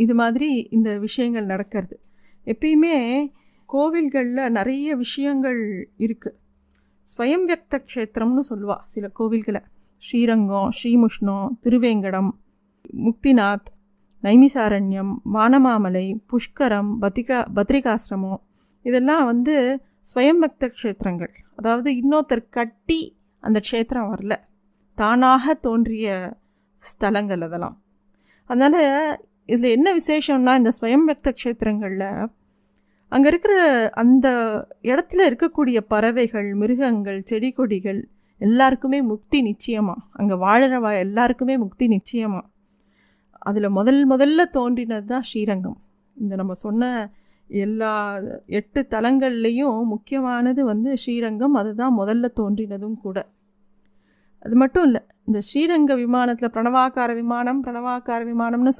இது மாதிரி இந்த விஷயங்கள் நடக்கிறது. எப்பயுமே கோவில்களில் நிறைய விஷயங்கள் இருக்குது. ஸ்வயம் வியக்த க்ஷேத்திரம்னு சொல்லுவா சில கோவில்களை. ஸ்ரீரங்கம், ஸ்ரீமுஷ்ணம், திருவேங்கடம், முக்திநாத், நைமிசாரண்யம், வானமாமலை, புஷ்கரம், பத்ரிகாசிரமம், இதெல்லாம் வந்து ஸ்வயம் வியக்த க்ஷேத்திரங்கள். அதாவது இன்னொருத்தர் கட்டி அந்த க்ஷேத்திரம் வரல, தானாக தோன்றிய ஸ்தலங்கள் அதெல்லாம். அதனால் இதில் என்ன விசேஷம்னா, இந்த ஸ்வயம் வியக்த க்ஷேத்திரங்களில் அங்கே இருக்கிற அந்த இடத்துல இருக்கக்கூடிய பறவைகள், மிருகங்கள், செடி கொடிகள் எல்லாருக்குமே முக்தி நிச்சயமாக. அங்கே வாழற எல்லாருக்குமே முக்தி நிச்சயமாக. அதில் முதல்ல தோன்றினது தான் ஸ்ரீரங்கம். இந்த நம்ம சொன்ன எல்லா 8 தலங்கள்லேயும் முக்கியமானது வந்து ஸ்ரீரங்கம். அதுதான் முதல்ல தோன்றினதும் கூட. அது மட்டும் இல்லை, இந்த ஸ்ரீரங்க விமானத்தில் பிரணவாகார விமானம்னு